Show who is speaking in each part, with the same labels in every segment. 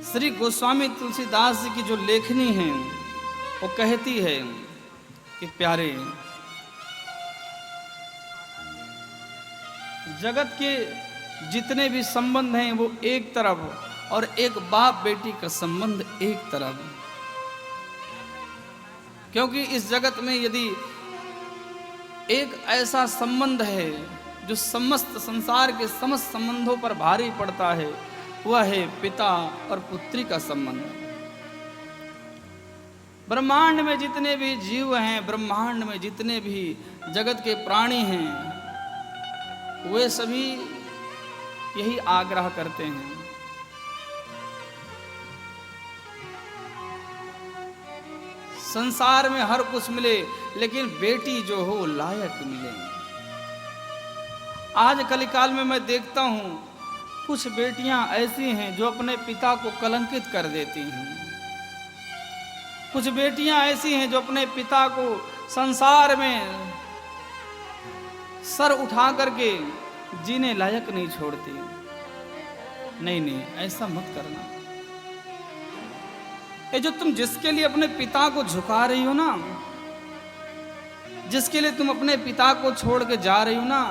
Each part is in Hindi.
Speaker 1: श्री गोस्वामी तुलसीदास जी की जो लेखनी है वो कहती है कि प्यारे, जगत के जितने भी संबंध हैं वो एक तरफ और एक बाप बेटी का संबंध एक तरफ। क्योंकि इस जगत में यदि एक ऐसा संबंध है जो समस्त संसार के समस्त संबंधों पर भारी पड़ता है, वह है पिता और पुत्री का संबंध। ब्रह्मांड में जितने भी जीव हैं, ब्रह्मांड में जितने भी जगत के प्राणी हैं, वे सभी यही आग्रह करते हैं। संसार में हर कुछ मिले लेकिन बेटी जो हो लायक मिले। आज कलिकाल में मैं देखता हूं कुछ बेटियां ऐसी हैं जो अपने पिता को कलंकित कर देती हैं। कुछ बेटियां ऐसी हैं जो अपने पिता को संसार में सर उठा करके जीने लायक नहीं छोड़ती। नहीं नहीं, ऐसा मत करना। ये जो तुम जिसके लिए अपने पिता को झुका रही हो ना, जिसके लिए तुम अपने पिता को छोड़ के जा रही हो ना,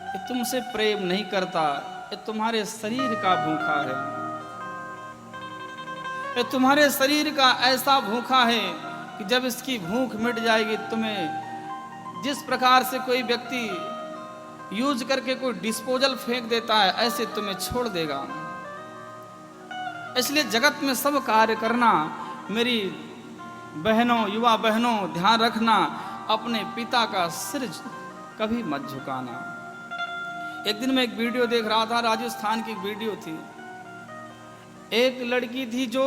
Speaker 1: ये तुमसे प्रेम नहीं करता, ये तुम्हारे शरीर का भूखा है। ये तुम्हारे शरीर का ऐसा भूखा है कि जब इसकी भूख मिट जाएगी, तुम्हें जिस प्रकार से कोई व्यक्ति यूज करके कोई डिस्पोजल फेंक देता है, ऐसे तुम्हें छोड़ देगा। इसलिए जगत में सब कार्य करना, मेरी बहनों, युवा बहनों, ध्यान रखना, अपने पिता का सिर कभी मत झुकाना। एक दिन मैं एक वीडियो देख रहा था, राजस्थान की एक वीडियो थी। एक लड़की थी जो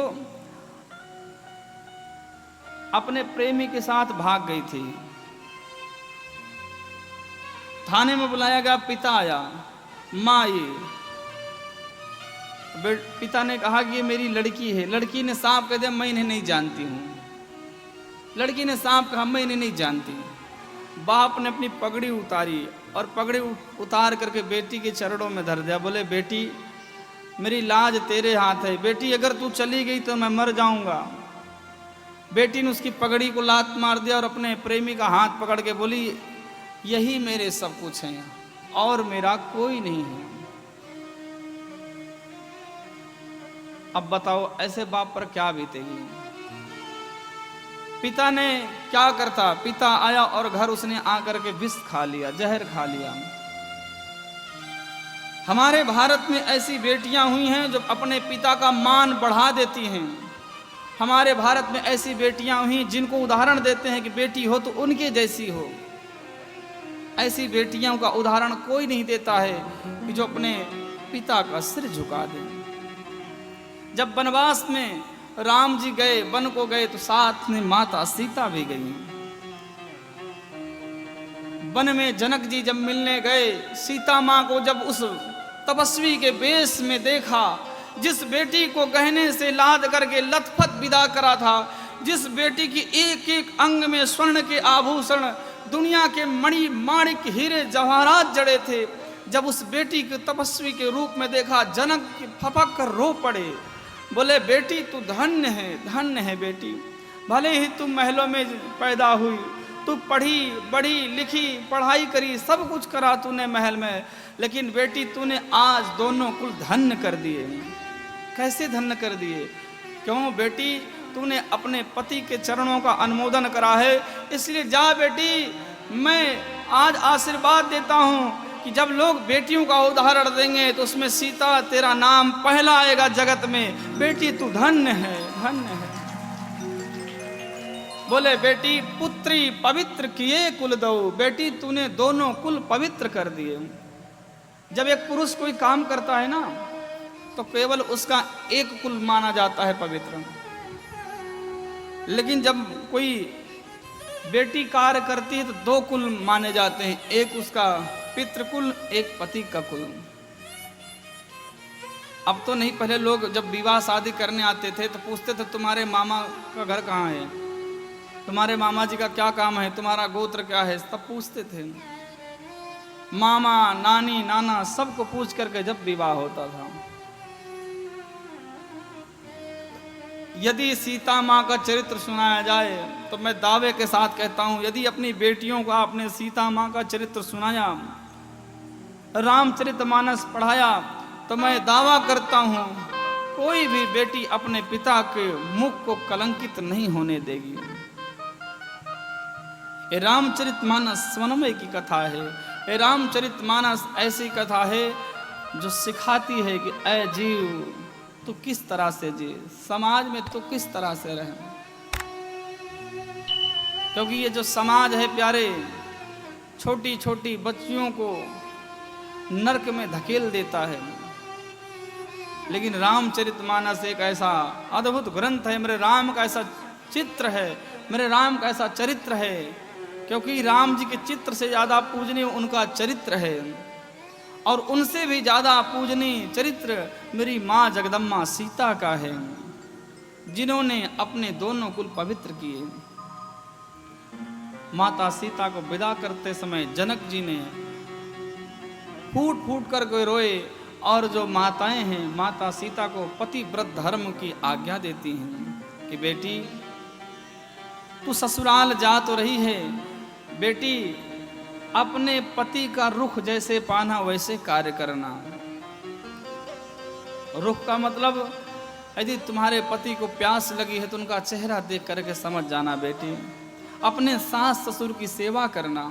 Speaker 1: अपने प्रेमी के साथ भाग गई थी। थाने में बुलाया गया, पिता आया, माँ ये। पिता ने कहा कि ये मेरी लड़की है। लड़की ने साफ कह दिया, मैं इन्हें नहीं जानती हूं। लड़की ने साफ कहा, मैं इन्हें नहीं जानती। बाप ने अपनी पगड़ी उतारी और पगड़ी उतार करके बेटी के चरणों में धर दिया। बोले, बेटी मेरी लाज तेरे हाथ है, बेटी अगर तू चली गई तो मैं मर जाऊंगा। बेटी ने उसकी पगड़ी को लात मार दिया और अपने प्रेमी का हाथ पकड़ के बोली, यही मेरे सब कुछ हैं और मेरा कोई नहीं है। अब बताओ ऐसे बाप पर क्या बीतेगी। पिता ने क्या करता, पिता आया और घर उसने आकर के विष खा लिया, जहर खा लिया। हमारे भारत में ऐसी बेटियां हुई हैं जो अपने पिता का मान बढ़ा देती हैं। हमारे भारत में ऐसी बेटियां हुई जिनको उदाहरण देते हैं कि बेटी हो तो उनके जैसी हो। ऐसी बेटियों का उदाहरण कोई नहीं देता है कि जो अपने पिता का सिर झुका दे। जब वनवास में राम जी गए, वन को गए, तो साथ में माता सीता भी गई। वन में जनक जी जब मिलने गए, सीता माँ को जब उस तपस्वी के वेश में देखा, जिस बेटी को गहने से लाद करके लथपथ विदा करा था, जिस बेटी की एक एक अंग में स्वर्ण के आभूषण, दुनिया के मणि माणिक हीरे जवाहरात जड़े थे, जब उस बेटी के तपस्वी के रूप में देखा, जनक फपक कर रो पड़े। बोले, बेटी तू धन्य है, धन्य है बेटी। भले ही तुम महलों में पैदा हुई, तू पढ़ी बड़ी लिखी, पढ़ाई करी, सब कुछ करा तूने महल में, लेकिन बेटी तूने आज दोनों कुल धन्य कर दिए। कैसे धन्य कर दिए? क्यों बेटी? तूने अपने पति के चरणों का अनुमोदन करा है। इसलिए जा बेटी, मैं आज आशीर्वाद देता हूं कि जब लोग बेटियों का उदाहरण देंगे तो उसमें सीता तेरा नाम पहला आएगा जगत में। बेटी तू धन्य है, धन्य है। बोले, बेटी पुत्री पवित्र किए कुल दो, बेटी तूने दोनों कुल पवित्र कर दिए। जब एक पुरुष कोई काम करता है ना, तो केवल उसका एक कुल माना जाता है पवित्र, लेकिन जब कोई बेटी कार्य करती है तो दो कुल माने जाते हैं, एक उसका पितृकुल, एक पति का कुल। अब तो नहीं, पहले लोग जब विवाह शादी करने आते थे तो पूछते थे, तुम्हारे मामा का घर कहाँ है, तुम्हारे मामा जी का क्या काम है, तुम्हारा गोत्र क्या है, तब पूछते थे। मामा नानी नाना सबको पूछ करके जब विवाह होता था। यदि सीता माँ का चरित्र सुनाया जाए तो मैं दावे के साथ कहता हूँ, यदि अपनी बेटियों को आपने सीता माँ का चरित्र सुनाया, रामचरितमानस पढ़ाया, तो मैं दावा करता हूँ कोई भी बेटी अपने पिता के मुख को कलंकित नहीं होने देगी। ये रामचरितमानस स्वनमय की कथा है। ये रामचरितमानस ऐसी कथा है जो सिखाती है कि ऐ जीव, तू किस तरह से जी, समाज में तू किस तरह से रहे। क्योंकि ये जो समाज है प्यारे, छोटी छोटी बच्चियों को नरक में धकेल देता है, लेकिन रामचरितमानस एक ऐसा अद्भुत ग्रंथ है। मेरे राम का ऐसा चित्र है, मेरे राम का ऐसा चरित्र है, क्योंकि राम जी के चित्र से ज्यादा पूजनीय उनका चरित्र है, और उनसे भी ज्यादा पूजनीय चरित्र मेरी माँ जगदम्बा सीता का है, जिन्होंने अपने दोनों कुल पवित्र किए। माता सीता को विदा करते समय जनक जी ने फूट फूट कर के रोए, और जो माताएं हैं माता सीता को पतिव्रत धर्म की आज्ञा देती हैं कि बेटी तू ससुराल जा तो रही है, बेटी अपने पति का रुख जैसे पाना वैसे कार्य करना। रुख का मतलब, यदि तुम्हारे पति को प्यास लगी है तो उनका चेहरा देख करके समझ जाना बेटी। अपने सास ससुर की सेवा करना,